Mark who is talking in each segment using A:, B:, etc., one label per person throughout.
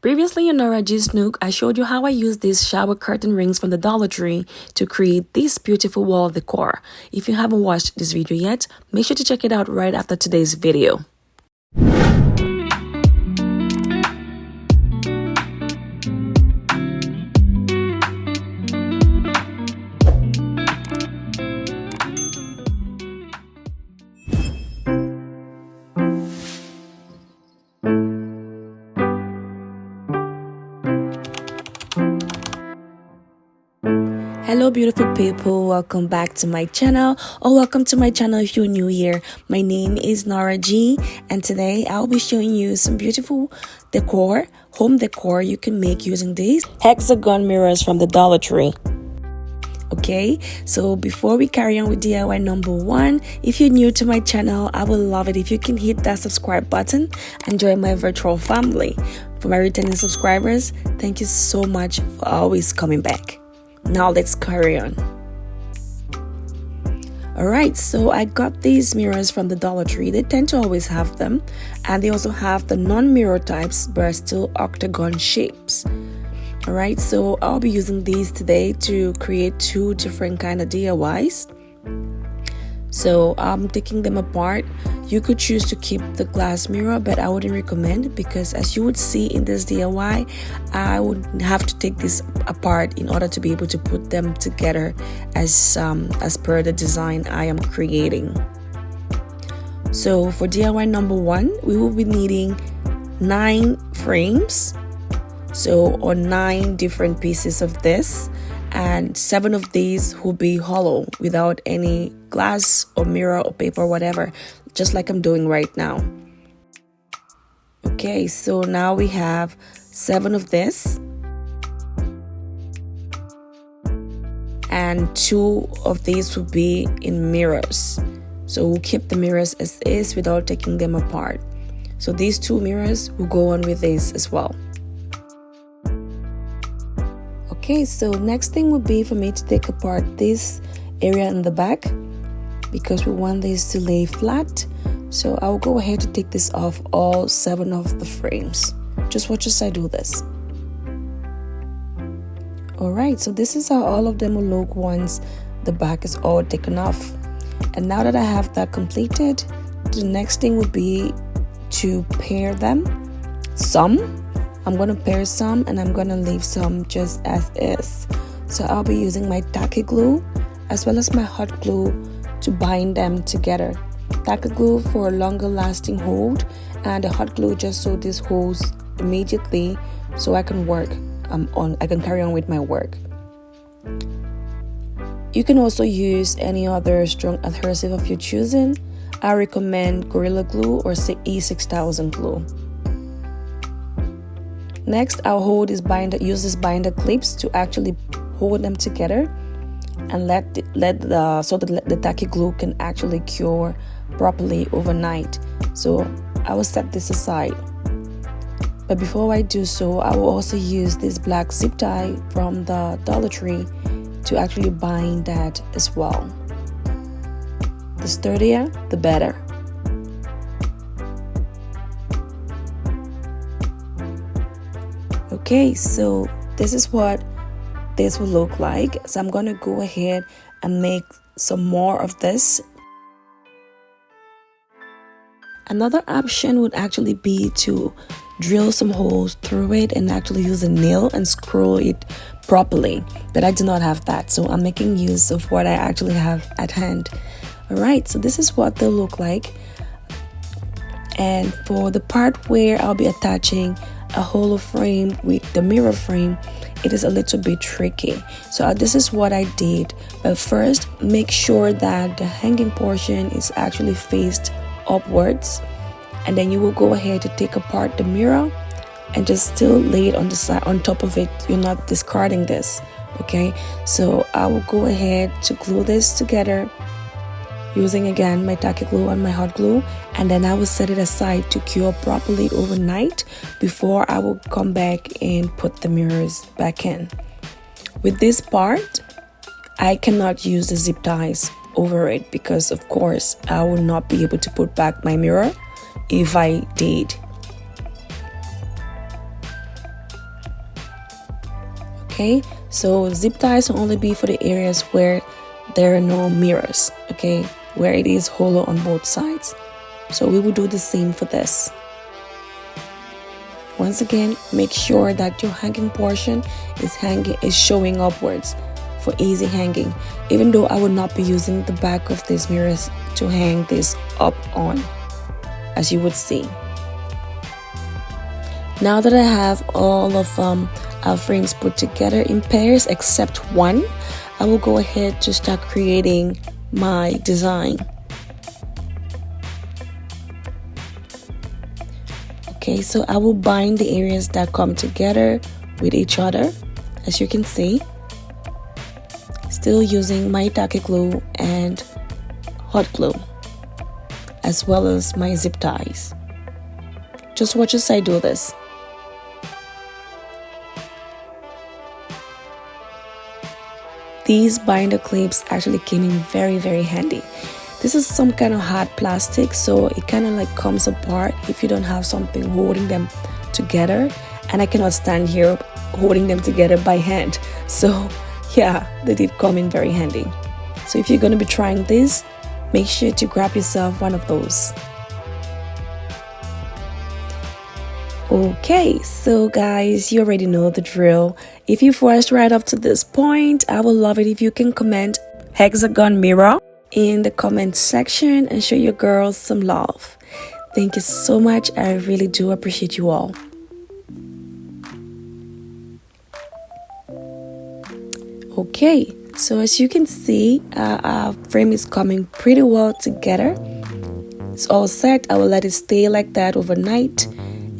A: Previously in Nora G's Nook, I showed you how I used these shower curtain rings from the Dollar Tree to create this beautiful wall decor. If you haven't watched this video yet, make sure to check it out right after today's video. Hello beautiful people, welcome back to my channel, or welcome to my channel if you're new here. My name is Nora G, and today I'll be showing you some beautiful decor, home decor you can make using these hexagon mirrors from the Dollar Tree. Okay, so before we carry on with DIY number 1, if you're new to my channel, I would love it if you can hit that subscribe button and join my virtual family. For my returning subscribers, thank you so much for always coming back. Now let's carry on. Alright, so I got these mirrors from the Dollar Tree. They tend to always have them, and they also have the non-mirror types but still octagon shapes. Alright, so I'll be using these today to create 2 different kind of DIYs. So I'm taking them apart. You could choose to keep the glass mirror, but I wouldn't recommend, because as you would see in this DIY, I would have to take this apart in order to be able to put them together as per the design I am creating. So for DIY number 1, we will be needing 9 frames, so on 9 different pieces of this, and 7 of these will be hollow without any glass or mirror or paper or whatever, just like I'm doing right now. Okay, so now we have 7 of this, and 2 of these will be in mirrors. So we'll keep the mirrors as is without taking them apart. So these 2 mirrors will go on with this as well. Okay, so next thing would be for me to take apart this area in the back, because we want this to lay flat. So I'll go ahead to take this off all 7 of the frames. Just watch as I do this. Alright, so this is how all of them will look once the back is all taken off. And now that I have that completed, the next thing would be to pair them. I'm going to pair some, and I'm going to leave some just as is. So I'll be using my tacky glue as well as my hot glue to bind them together. Tacky glue for a longer lasting hold, and the hot glue just so this holds immediately so I can work I can carry on with my work. You can also use any other strong adhesive of your choosing. I recommend Gorilla Glue or E6000 glue. Next, I'll use this binder clips to actually hold them together, and so that the tacky glue can actually cure properly overnight. So I will set this aside. But before I do so, I will also use this black zip tie from the Dollar Tree to actually bind that as well. The sturdier, the better. Okay, so this is what this will look like. So I'm going to go ahead and make some more of this. Another option would actually be to drill some holes through it and actually use a nail and screw it properly, but I do not have that, so I'm making use of what I actually have at hand. Alright, so this is what they'll look like. And for the part where I'll be attaching a hollow frame with the mirror frame, it is a little bit tricky. So this is what I did. But first, make sure that the hanging portion is actually faced upwards, and then you will go ahead to take apart the mirror and just still lay it on the side, on top of it. You're not discarding this. Okay, so I will go ahead to glue this together using again my tacky glue and my hot glue, and then I will set it aside to cure properly overnight before I will come back and put the mirrors back in. With this part, I cannot use the zip ties over it, because of course I will not be able to put back my mirror if I did. Okay, so zip ties will only be for the areas where there are no mirrors, okay, where it is hollow on both sides. So we will do the same for this. Once again, make sure that your hanging portion is showing upwards for easy hanging, even though I will not be using the back of these mirrors to hang this up on, as you would see. Now that I have all of our frames put together in pairs except one, I will go ahead to start creating my design. Okay, so I will bind the areas that come together with each other, as you can see, still using my tacky glue and hot glue, as well as my zip ties. Just watch as I do this. These binder clips actually came in very, very handy. This is some kind of hard plastic, so it kind of like comes apart if you don't have something holding them together, and I cannot stand here holding them together by hand. So yeah, they did come in very handy. So if you're going to be trying this, make sure to grab yourself one of those. Okay, so guys, you already know the drill. If you've watched right up to this point, I would love it if you can comment hexagon mirror in the comment section and show your girls some love. Thank you so much. I really do appreciate you all. Okay, so as you can see, our frame is coming pretty well together. It's all set. I will let it stay like that overnight,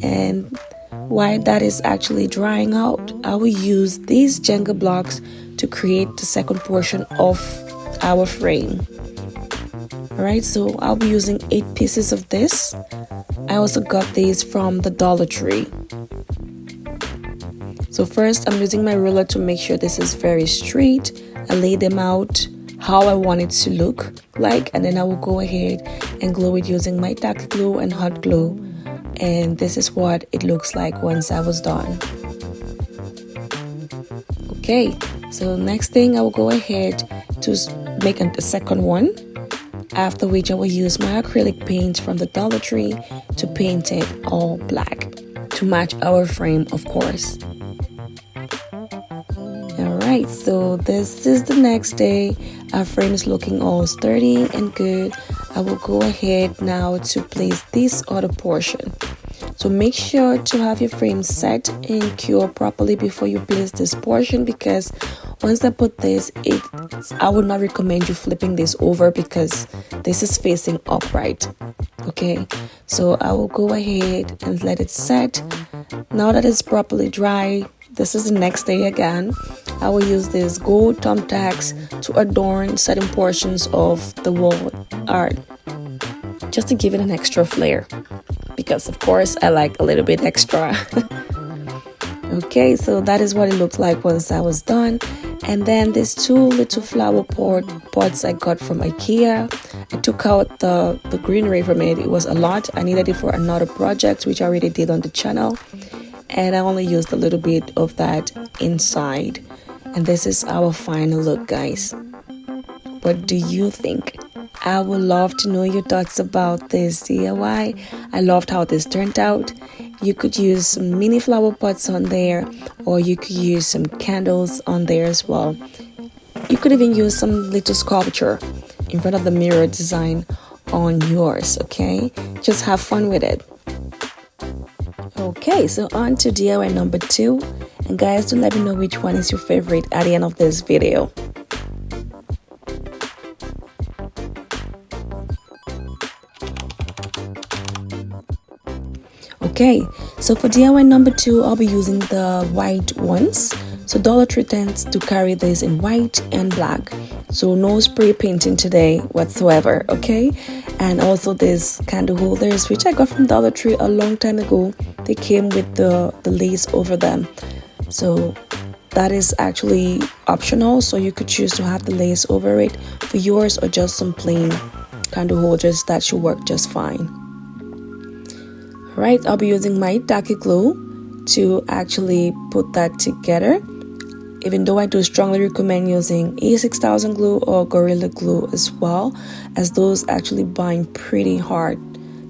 A: and while that is actually drying out, I will use these Jenga blocks to create the second portion of our frame. Alright, so I'll be using 8 pieces of this. I also got these from the Dollar Tree. So first, I'm using my ruler to make sure this is very straight. I lay them out how I want it to look like, and then I will go ahead and glue it using my tacky glue and hot glue. And this is what it looks like once I was done. Okay, so next thing I will go ahead to make a second one, after which I will use my acrylic paint from the Dollar Tree to paint it all black to match our frame, of course. Alright, so this is the next day. Our frame is looking all sturdy and good. I will go ahead now to place this other portion. So make sure to have your frame set and cure properly before you place this portion, because once I put this, I would not recommend you flipping this over because this is facing upright. Okay, so I will go ahead and let it set. Now that it's properly dry, this is the next day again. I will use these gold thumbtacks to adorn certain portions of the wall art, just to give it an extra flair, because of course I like a little bit extra. Okay, so that is what it looked like once I was done. And then these 2 little flower pots I got from IKEA. I took out the greenery from it. It was a lot. I needed it for another project, which I already did on the channel. And I only used a little bit of that inside. And this is our final look, guys. What do you think? I would love to know your thoughts about this DIY. I loved how this turned out. You could use some mini flower pots on there, or you could use some candles on there as well. You could even use some little sculpture in front of the mirror design on yours, okay? Just have fun with it. Okay, so on to DIY number 2. And guys, do let me know which one is your favorite at the end of this video. Okay, so for DIY number 2, I'll be using the white ones. So Dollar Tree tends to carry this in white and black. So no spray painting today whatsoever, okay? And also these candle holders, which I got from Dollar Tree a long time ago. They came with the lace over them. So that is actually optional. So you could choose to have the lace over it for yours, or just some plain candle holders. That should work just fine. Right, I'll be using my tacky glue to actually put that together. even though I do strongly recommend using A6000 glue or Gorilla Glue as well, as those actually bind pretty hard.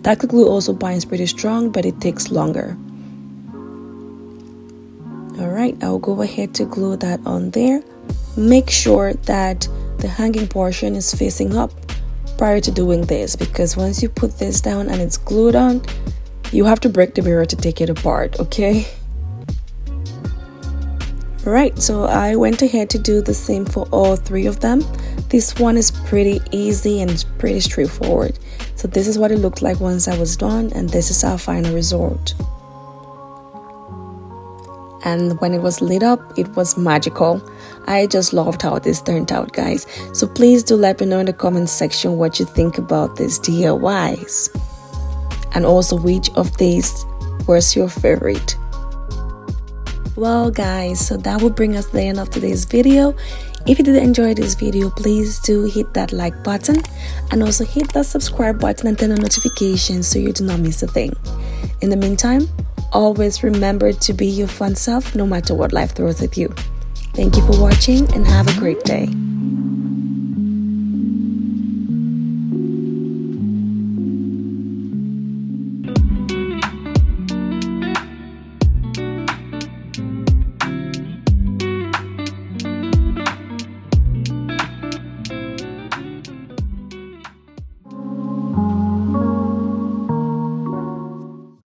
A: Tackle glue also binds pretty strong, but it takes longer. Alright, I'll go ahead to glue that on there. Make sure that the hanging portion is facing up prior to doing this, because once you put this down and it's glued on, you have to break the mirror to take it apart, okay? Right, so I went ahead to do the same for all three of them. This one is pretty easy and it's pretty straightforward. So this is what it looked like once I was done, and this is our final result. And when it was lit up, it was magical. I just loved how this turned out, guys. So please do let me know in the comment section what you think about these DIYs. And also which of these was your favorite. Well guys, so that will bring us to the end of today's video. If you did enjoy this video, please do hit that like button and also hit that subscribe button and turn on notifications so you do not miss a thing. In the meantime, always remember to be your fun self no matter what life throws at you. Thank you for watching and have a great day.